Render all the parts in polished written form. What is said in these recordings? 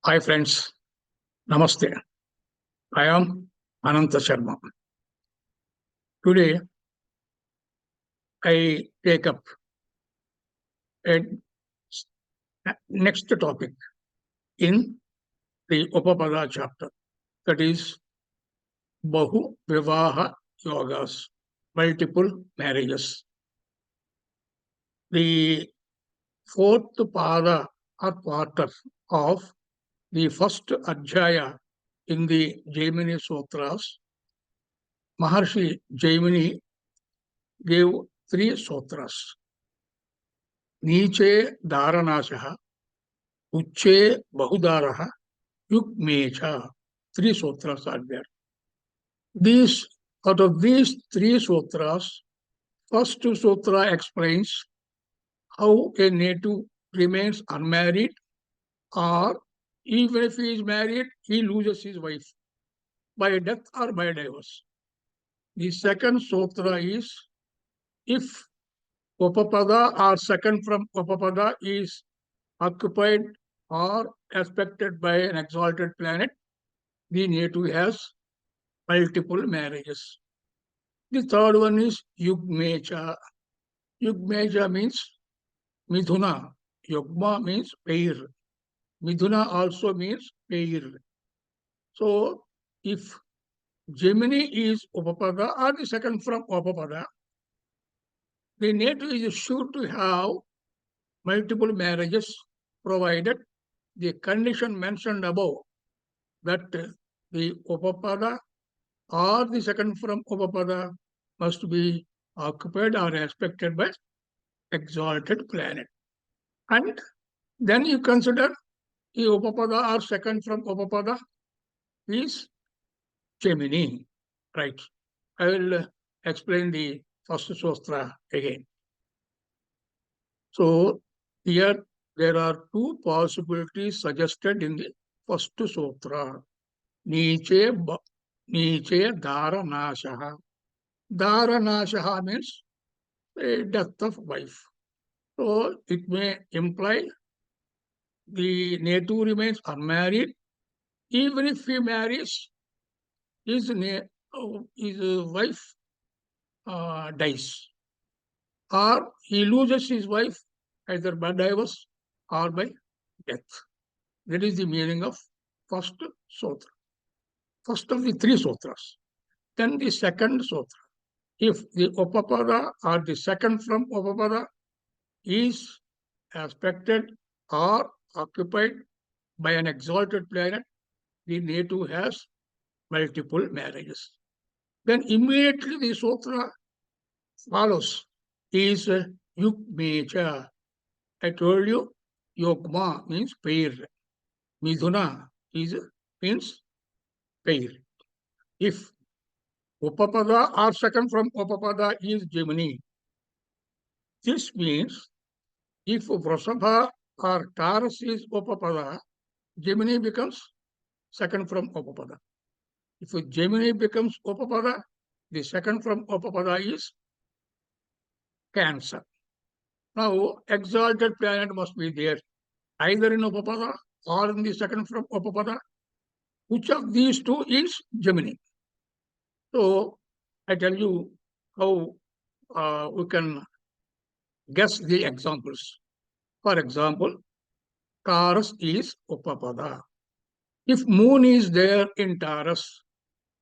Hi friends, Namaste. I am Ananta Sharma. Today I take up a next topic in the Upapada chapter, that is Bahu Vivaha Yogas, multiple marriages. The fourth pada or quarter of the first Adhyaya in the Jaimini Sutras, Maharshi Jaimini gave three sutras. Niche Dharanashaha, Uche Bahudaraha, Yukmecha. Three sutras are there. Out of these three sutras, first sutra explains how a native remains unmarried, or even if he is married, he loses his wife by death or by divorce. The second sutra is if Upapada or second from Upapada is occupied or aspected by an exalted planet, the native has multiple marriages. The third one is Yugmecha. Yugmecha means Midhuna. Yugma means pair. Midhuna also means pair. So, if Jaimini is Upapada or the second from Upapada, the native is sure to have multiple marriages, provided the condition mentioned above, that the Upapada or the second from Upapada must be occupied or aspected by exalted planet. And then you consider the Upapada or second from Upapada is Jaimini. Right. I will explain the first sutra again. So here there are two possibilities suggested in the first sutra. Niche Dharanashaha. Dharanashaha means a death of wife. So it may imply the native remains unmarried. Even if he marries, his wife dies, or he loses his wife either by divorce or by death. That is the meaning of first sutra. First of the three sutras. Then the second sutra. If the Upapada or the second from Upapada is aspected or occupied by an exalted planet, the native has multiple marriages. Then immediately the sutra follows is Yukmecha. I told you Yogma means pair. Midhuna means pair. If Upapada or second from Upapada is Jaimini, this means if Vrasabha or Taurus is Upapada, Jaimini becomes second from Upapada. If Jaimini becomes Upapada, the second from Upapada is Cancer. Now, exalted planet must be there, either in Upapada or in the second from Upapada. Which of these two is Jaimini? So, I tell you how we can guess the examples. For example, Taurus is Upapada. If moon is there in Taurus,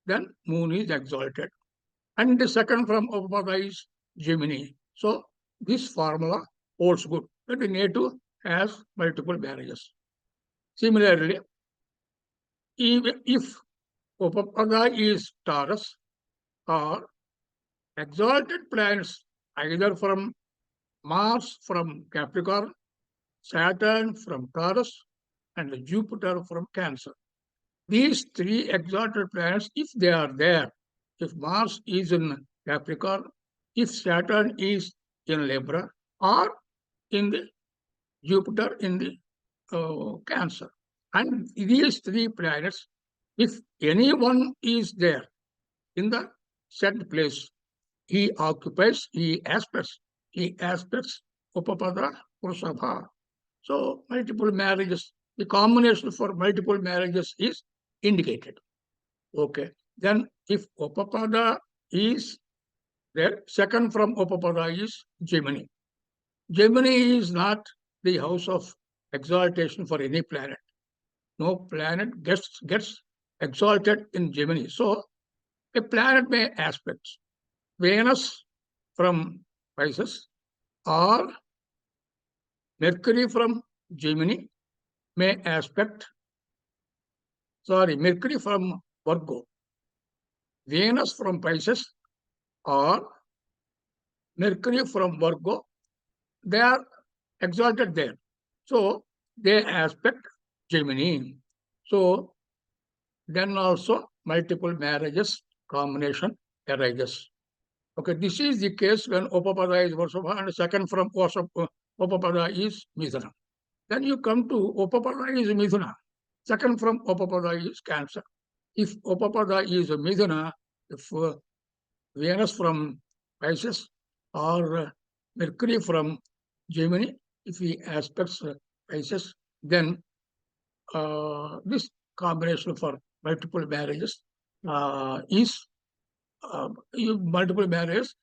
then moon is exalted. And the second from Upapada is Jaimini. So this formula holds good, that the native has multiple marriages. Similarly, even if Upapada is Taurus or exalted planets either from Mars from Capricorn, Saturn from Taurus, and Jupiter from Cancer. These three exalted planets, if they are there, if Mars is in Capricorn, if Saturn is in Libra, or in the Jupiter in the Cancer, and these three planets, if any one is there in the set place, he aspects Upapada Vrasabha. So multiple marriages. the combination for multiple marriages is indicated. Okay. Then if Upapada is there, second from Upapada is Jaimini. Jaimini is not the house of exaltation for any planet. No planet gets exalted in Jaimini. So a planet may aspect Venus from Pisces or Mercury from Gemini may Mercury from Virgo, Venus from Pisces or Mercury from Virgo, they are exalted there. So they aspect Gemini. So then also multiple marriages combination arises. Okay, this is the case when Upapada is Varsava and second from Upapada is Mithuna. Then you come to Upapada is Mithuna. Second from Upapada is Cancer. If Upapada is Mithuna, if Venus from Pisces or Mercury from Gemini, if he aspects Pisces, then this combination for multiple marriages is multiple marriages,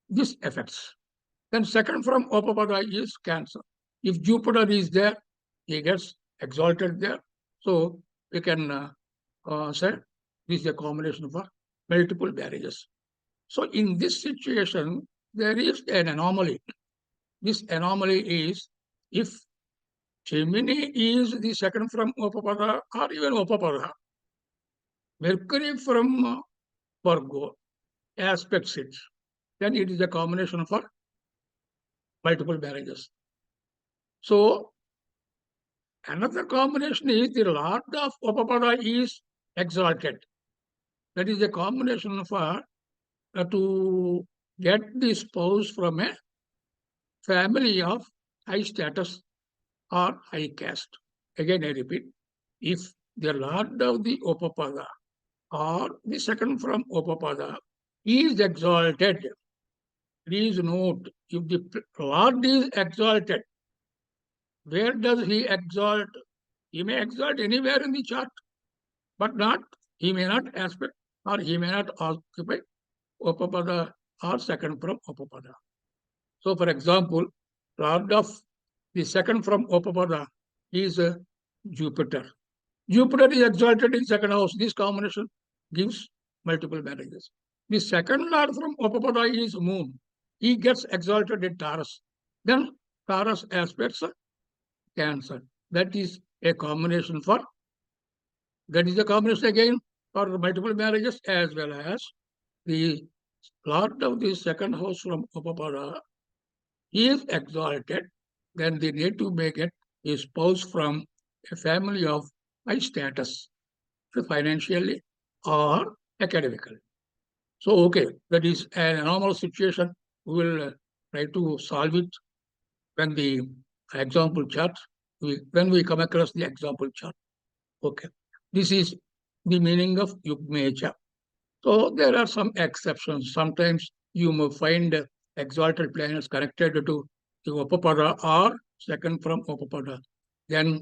this affects. Then second from Upapada is Cancer. If Jupiter is there, he gets exalted there. So we can say this is a combination for multiple marriages. So in this situation, there is an anomaly. This anomaly is if Gemini is the second from Upapada or even Upapada, Mercury from Virgo aspects it, then it is a combination for multiple marriages. So another combination is the Lord of Upapada is exalted. That is a combination for to get the spouse from a family of high status or high caste. Again, I repeat, if the Lord of the Upapada or the second from Upapada is exalted, please note, if the Lord is exalted, where does he exalt? He may exalt anywhere in the chart, but not, he may not aspect or he may not occupy Upapada or second from Upapada. So, for example, Lord of the second from Upapada is Jupiter. Jupiter is exalted in second house. This combination gives multiple marriages. The second Lord from Upapada is Moon. He gets exalted in Taurus. Then Taurus aspects Cancer. That is a combination again for multiple marriages as well as the Lord of the second house from Upapada is exalted, then the native may get a spouse from a family of high status, financially or academically. So, okay, that is an normal situation. We will try to solve it when the example chart, when we come across the example chart. Okay, this is the meaning of Yugmeja. So there are some exceptions. Sometimes you may find exalted planets connected to the Upapada or second from Upapada. Then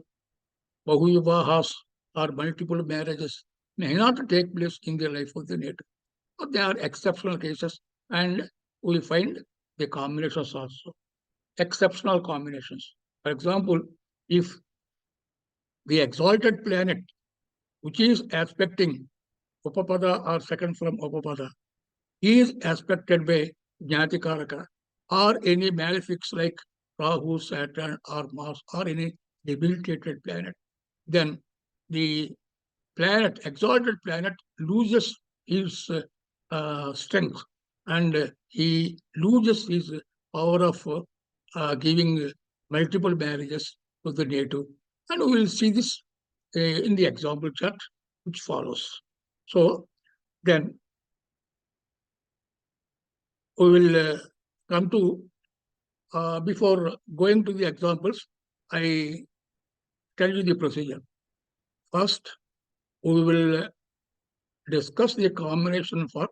Bahu Vivahas or multiple marriages may not take place in the life of the native. But there are exceptional cases and we find the combinations also. Exceptional combinations. For example, if the exalted planet, which is aspecting Upapada or second from Upapada, is aspected by Jnatikaraka or any malefics like Rahu, Saturn, or Mars, or any debilitated planet, then the planet, exalted planet, loses his strength and he loses his power of giving multiple marriages to the native. And we will see this in the example chart which follows. So then we will come to, before going to the examples, I tell you the procedure. First, we will discuss the combination for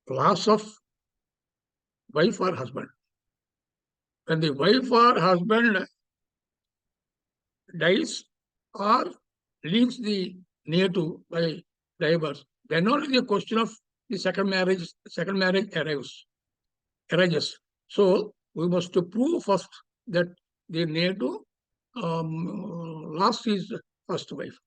loss of wife or husband. When the wife or husband dies or leaves the native by divorce, then only the question of the second marriage arises. So we must prove first that the native lost his first wife.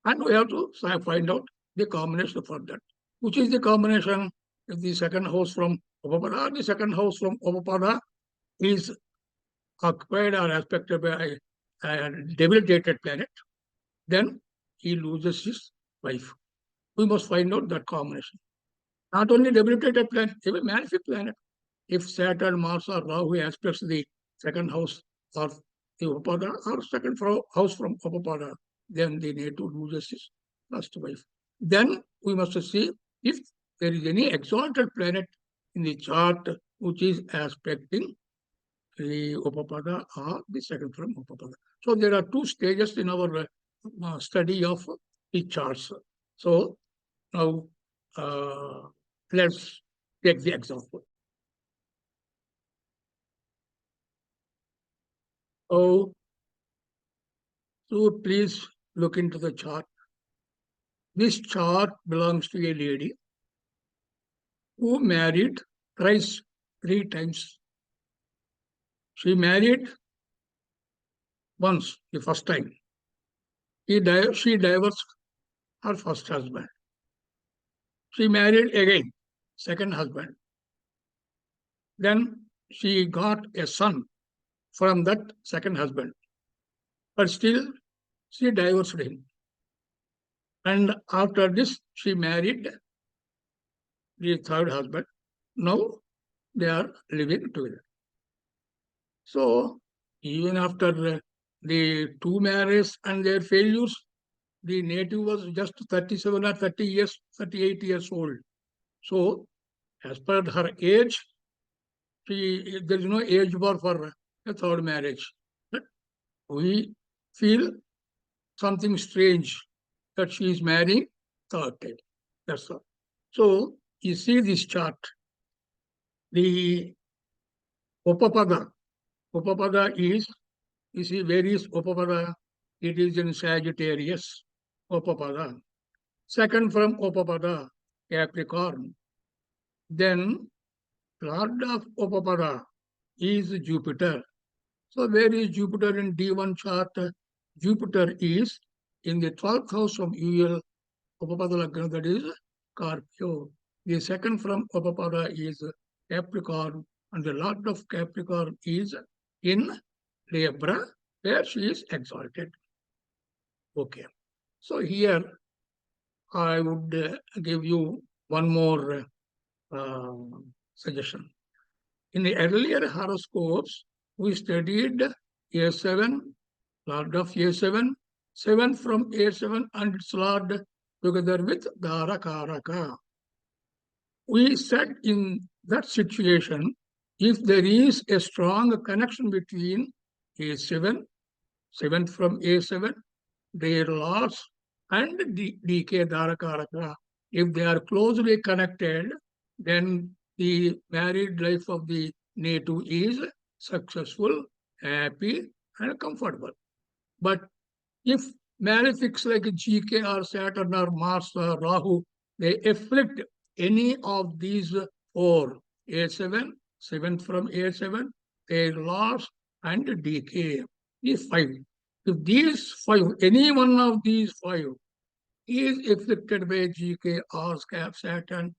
And we have to find out the combination for that. Which is the combination? If the second house from Upapada, the second house from Upapada is occupied or aspected by a debilitated planet, then he loses his wife. We must find out that combination. Not only debilitated planet, even malefic planet. If Saturn, Mars, or Rahu aspects the second house of the Upapada or second house from Upapada, then the native loses his first wife. Then we must see if there is any exalted planet in the chart which is aspecting the Upapada or the second from Upapada. So there are two stages in our study of the charts. So now let's take the example. Oh, so please look into the chart. This chart belongs to a lady who married thrice, 3 times. She married once, the first time. She divorced her first husband. She married again, second husband. Then she got a son from that second husband. But still, she divorced him. And after this, she married the third husband. Now they are living together. So even after the two marriages and their failures, the native was just 37 or 30 years, 38 years old. So as per her age, there is no age bar for a third marriage. But we feel something strange that she is marrying third time. That's all. So you see this chart, the Upapada. Upapada is, you see, where is Upapada? It is in Sagittarius, Upapada. Second from Upapada, Capricorn. Then Lord of Upapada is Jupiter. So where is Jupiter in D1 chart? Jupiter is in the 12th house of UL, Upapada Lagna, that is Scorpio. The second from Upapada is Capricorn, and the Lord of Capricorn is in Libra, where she is exalted. Okay. So here I would give you one more suggestion. In the earlier horoscopes, we studied A7, Lord of A7, 7 from A7 and its Lord together with Dharakaraka. We said in that situation, if there is a strong connection between A7, 7 from A7, their lords, and DK Dharakaraka, if they are closely connected, then the married life of the native is successful, happy, and comfortable. But if malefics like GK or Saturn or Mars or Rahu, they afflict any of these four, A7, 7th from A7, their loss and decay is 5. If these 5, any one of these 5 is afflicted by GK or Saturn,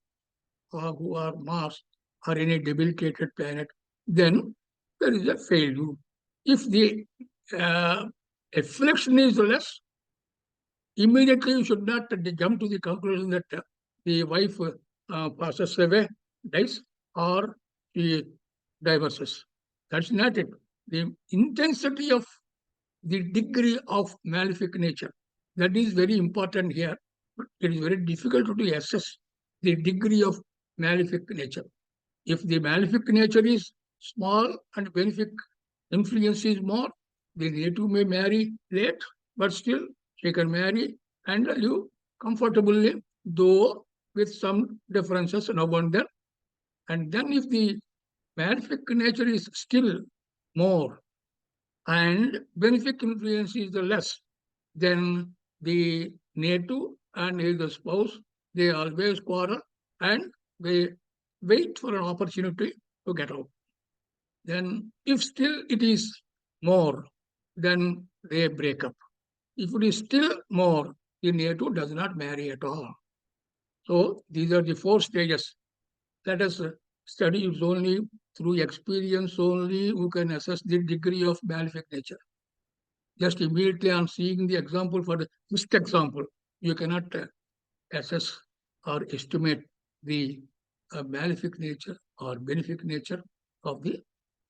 Bahu or Mars or any debilitated planet, then there is a failure. If the affliction is less, immediately you should not jump to the conclusion that the wife passes away, dies, or she divorces. That's not it. The intensity of the degree of malefic nature, that is very important here. But it is very difficult to assess the degree of malefic nature. If the malefic nature is small and benefic influence is more, the native may marry late, but still she can marry and live comfortably, though with some differences now and then. And then if the malefic nature is still more, and benefic influence is the less, then the native and the spouse, they always quarrel and they wait for an opportunity to get out. Then if still it is more, then they break up. If it is still more, the native does not marry at all. So these are the four stages. Let us study it only through experience only who can assess the degree of malefic nature. Just immediately on seeing the example for the first example, you cannot assess or estimate the malefic nature or benefic nature of the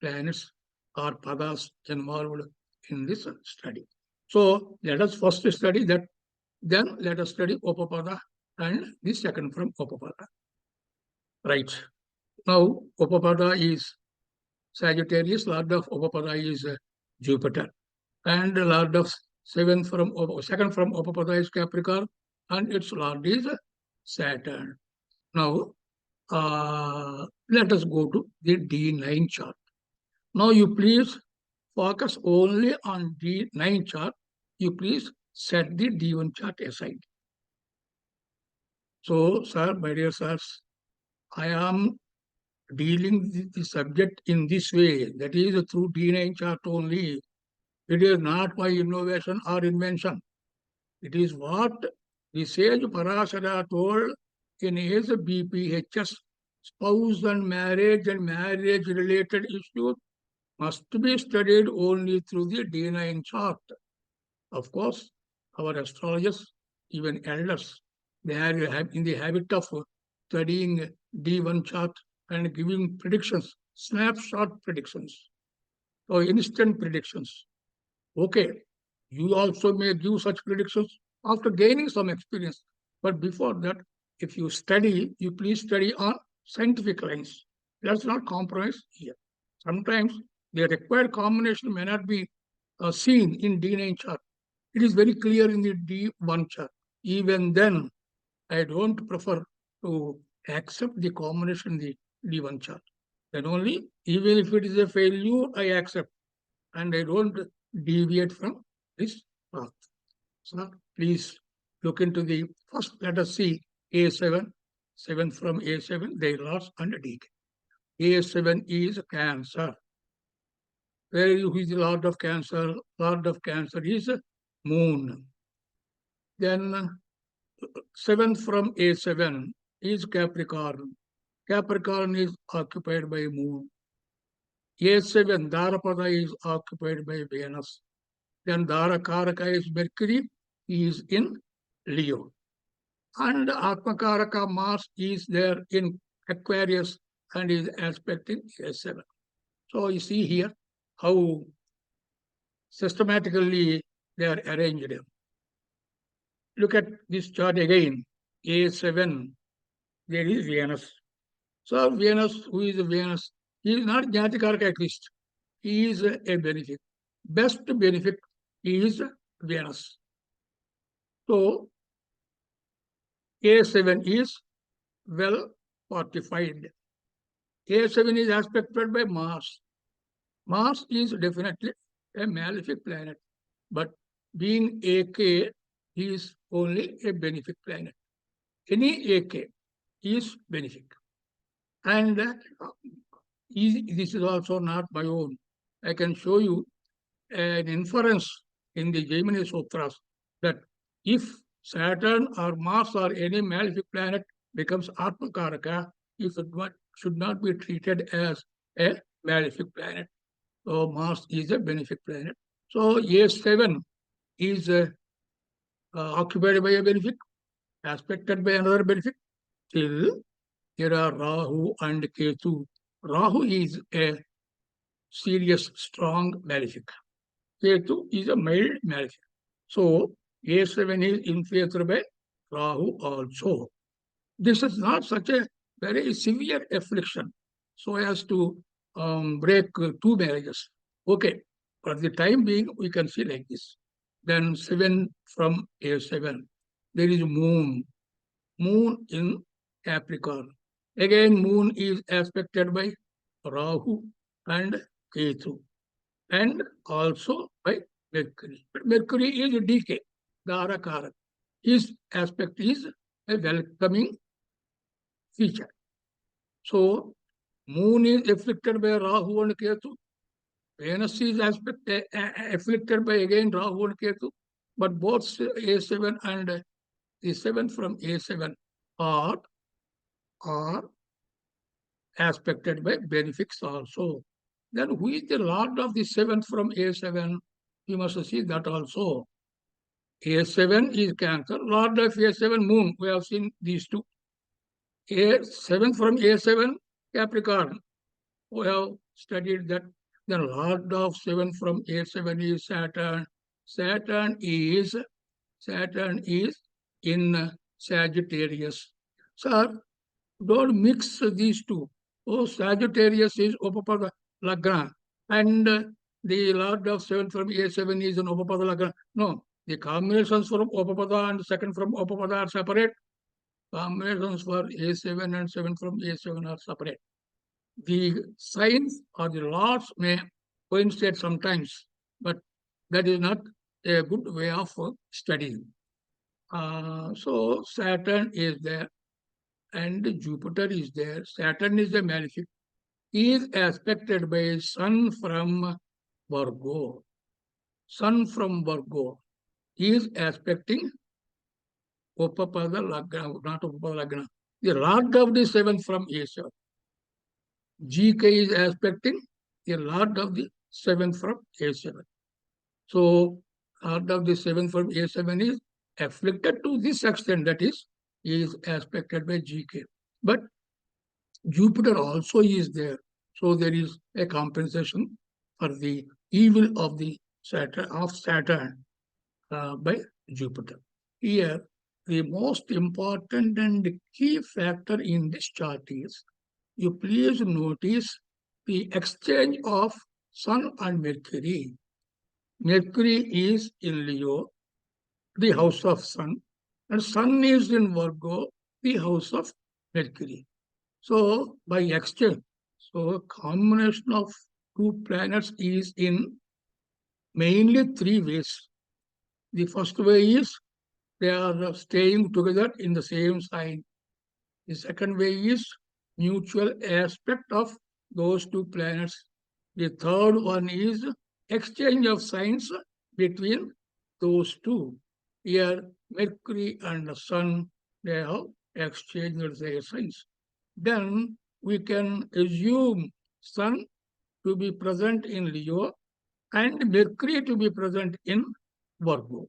planets or padas involved in this study. So let us first study that, then let us study Upapada and the second from Upapada. Right. Now, Upapada is Sagittarius, Lord of Upapada is Jupiter, and Lord of second from Upapada is Capricorn, and its Lord is Saturn. Now, let us go to the D9 chart. Now, you please focus only on D9 chart. You please set the D1 chart aside. So, sir, my dear sirs, I am dealing with the subject in this way, that is through D9 chart only. It is not by innovation or invention. It is what the sage Parashara told in his BPHS, spouse and marriage related issues must be studied only through the D9 chart. Of course, our astrologers, even elders, they are in the habit of studying D1 chart and giving predictions, snapshot predictions, or instant predictions. Okay, you also may give such predictions after gaining some experience. But before that, if you study, you please study on scientific lines. Let's not compromise here. Sometimes the required combination may not be seen in D9 chart. It is very clear in the D1 chart. Even then, I don't prefer to accept the combination in the D1 chart. Then only, even if it is a failure, I accept. And I don't deviate from this path. So please look into the first, let us see A7, 7 from A7, their loss and decay. A7 is Cancer. Where who is the Lord of Cancer? Lord of Cancer is Moon. Then 7 from A7 is Capricorn. Capricorn is occupied by Moon. A7, Dharapada is occupied by Venus. Then Dharakaraka is Mercury, he is in Leo. And Atmakaraka Mars is there in Aquarius and is aspecting A7. So you see here how systematically they are arranged. Look at this chart again. A7, there is Venus. So Venus, who is Venus? He is not Jatikaraka at least. He is a benefic. Best benefic is Venus. So A7 is well fortified. A7 is aspected by Mars. Mars is definitely a malefic planet, but being AK is only a benefic planet. Any AK is benefic. And this is also not my own. I can show you an inference in the Jaimini Sutras that if Saturn or Mars or any malefic planet becomes Atmakaraka, it should not be treated as a malefic planet. So Mars is a benefic planet. So A7 is occupied by a benefic, aspected by another benefic, till there are Rahu and Ketu. Rahu is a serious, strong malefic. Ketu is a mild malefic. So A7 is influenced by Rahu also. This is not such a very severe affliction so as to break two marriages. Okay, for the time being, we can see like this. Then 7 from A7, there is Moon. Moon in Capricorn. Again, Moon is aspected by Rahu and Ketu. and also by Mercury. But Mercury is decay, Dara Karak. His aspect is a welcoming feature. So, Moon is afflicted by Rahu and Ketu. Venus is afflicted by again Rahu and Ketu. But both A7 and the 7 from A7 are, are aspected by benefics also. Then who is the Lord of the 7th from A7? You must see that also. A7 is Cancer. Lord of A7, Moon. We have seen these two. A7 from A7, Capricorn. We have studied that. The Lord of 7 from A7 is Saturn. Saturn is in Sagittarius. Sir, don't mix these two. Oh, Sagittarius is Upapada Lagna, and the Lord of 7 from A7 is an Upapada Lagna. No, the combinations from Upapada and second from Upapada are separate. Combinations for A7 and 7 from A7 are separate. The signs or the lords may coincide sometimes, but that is not a good way of studying. So Saturn is there and Jupiter is there. Saturn is the malefic. He is aspected by Sun from Virgo. Sun from Virgo. He is aspecting Upapada Lagna, not Upapada Lagna. The Lord of the 7th from Asia. GK is aspecting the Lord of the 7th from A7. So, Lord of the 7th from A7 is afflicted to this extent, that is aspected by GK. But Jupiter also is there. So there is a compensation for the evil of the Saturn by Jupiter. Here, the most important and key factor in this chart is you please notice the exchange of Sun and Mercury. Mercury is in Leo, the house of Sun, and Sun is in Virgo, the house of Mercury. So by exchange, so a combination of two planets is in mainly three ways. The first way is they are staying together in the same sign. The second way is mutual aspect of those two planets. The third one is exchange of signs between those two. Here, Mercury and the Sun, they have exchanged their signs. Then we can assume Sun to be present in Leo and Mercury to be present in Virgo.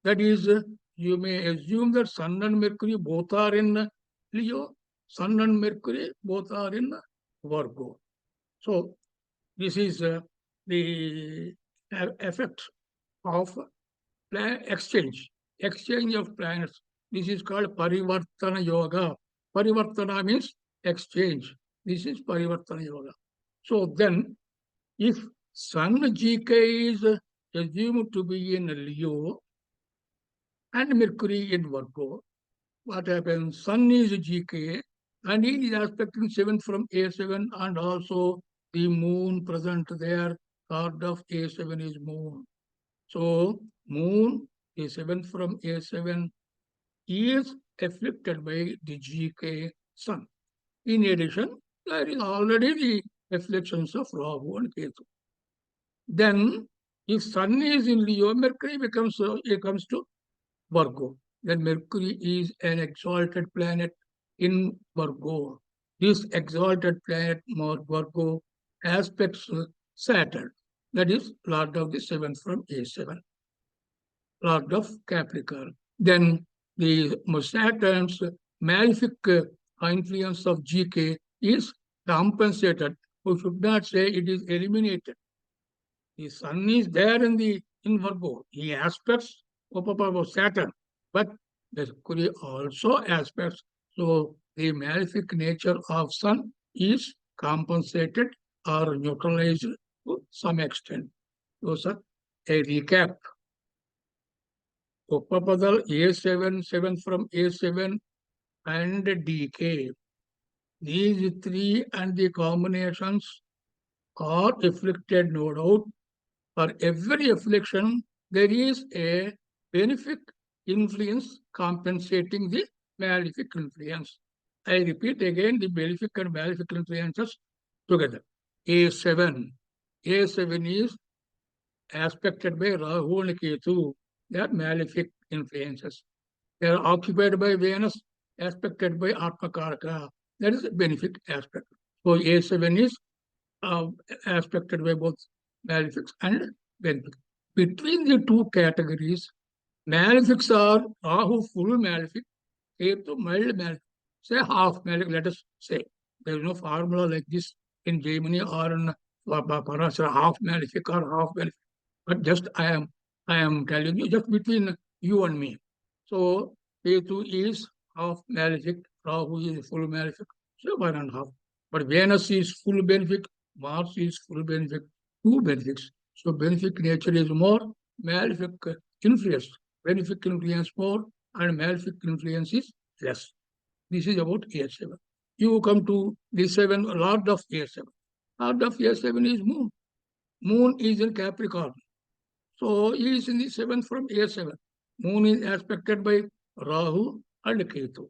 That is, you may assume that Sun and Mercury both are in Leo, Sun and Mercury both are in Virgo. So, this is the effect of exchange of planets. This is called Parivartana Yoga. Parivartana means exchange. This is Parivartana Yoga. So then, if Sun GK is assumed to be in Leo and Mercury in Virgo, what happens? Sun is GK and he is aspecting 7th from A7 and also the moon present there. Lord of A7 is moon. So moon is 7th from A7 is afflicted by the GK Sun. In addition, there is already the afflictions of Rahu and Ketu. Then, if Sun is in Leo, Mercury comes to Virgo. Then Mercury is an exalted planet in Virgo. This exalted planet, Virgo, aspects Saturn, that is Lord of the 7th from A7, Lord of Capricorn. Then the Saturn's malefic influence of GK is compensated. We should not say it is eliminated. The Sun is there in Virgo. He aspects of Saturn, but Mercury also aspects. So the malefic nature of Sun is compensated or neutralized to some extent. So, sir, a recap. Upapadal A7, 7 from A7 and DK. These three and the combinations are afflicted, no doubt, For every affliction, there is a benefic influence compensating the malefic influence. I repeat again the benefic and malefic influences together. A7. A7 is aspected by Rahu and Ketu. They are malefic influences. They are occupied by Venus, aspected by Atmakaraka. That is a benefic aspect. So A7 is aspected by both malefics and benefics. Between the two categories, malefics are Rahu full malefic, Ketu mild malefic, say half malefic, let us say. There is no formula like this in Jaimini or in Parasara, half malefic or half malefic. But just I am telling you just between you and me. So Ketu is half malefic, Rahu is full malefic, so 1.5. But Venus is full benefic, Mars is full benefic, two benefics. So benefic nature is more, malefic influence. Benefic influence more and malefic influence is less. This is about A7. You come to the 7, Lord of A7. Lord of A7 is Moon. Moon is in Capricorn. So he is in the 7th from A7. Moon is aspected by Rahu and Ketu.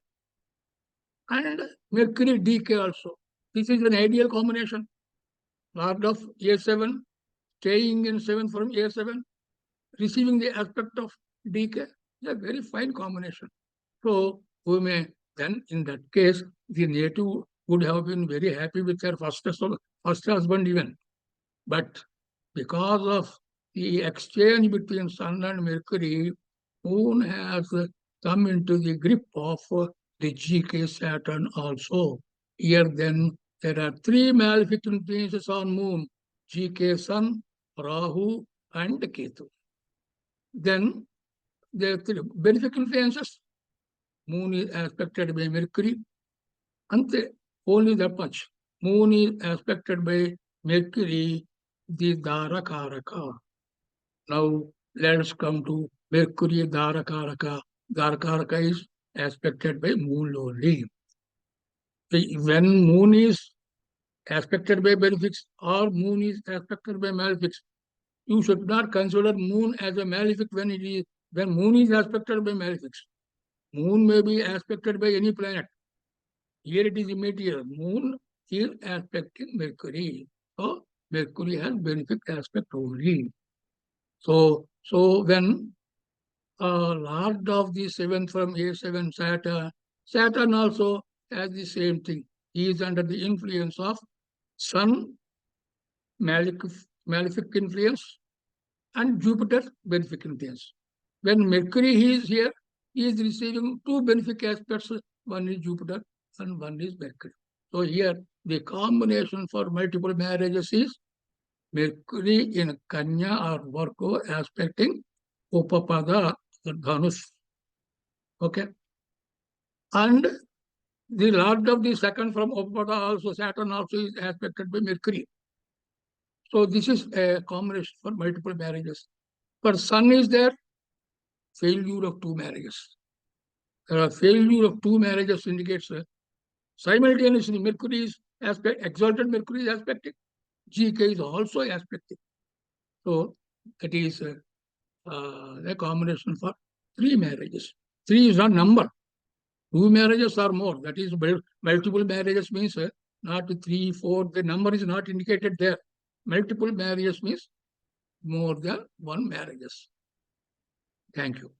And Mercury DK also. This is an ideal combination. Lord of A7, staying in 7 from A7, receiving the aspect of DK. It's a very fine combination. So we may then, in that case, the native would have been very happy with their first husband even. But because of the exchange between Sun and Mercury, Moon has come into the grip of the GK Saturn also. Here then, there are three malefic influences on Moon, GK Sun, Rahu, and Ketu. Then, there are three benefic influences. Moon is aspected by Mercury, and only that much. Moon is aspected by Mercury, the Dharakaraka. Now, let's come to Mercury Dharakaraka. Dharakaraka is aspected by Moon only. When Moon is aspected by benefics or Moon is aspected by malefics, you should not consider Moon as a malefic when Moon is aspected by malefics. Moon may be aspected by any planet. Here it is immaterial. Moon is aspecting Mercury. So Mercury has benefic aspect only. So when Lord of the 7th from A7 Saturn, Saturn also has the same thing. He is under the influence of Sun, malefic influence, and Jupiter, benefic influence. When Mercury is here, he is receiving two benefic aspects. One is Jupiter and one is Mercury. So here, the combination for multiple marriages is Mercury in Kanya or Virgo aspecting Upapada, the Dhanush. Okay. And the Lord of the 2nd from Upapada also, Saturn also is aspected by Mercury. So this is a combination for multiple marriages. For Sun is there, failure of two marriages. Failure of two marriages indicates simultaneously Mercury is exalted Mercury is aspecting, GK is also aspecting. So that is a combination for three marriages. Three is not number. Two marriages or more. That is multiple marriages means not 3, 4. The number is not indicated there. Multiple marriages means more than one marriages. Thank you.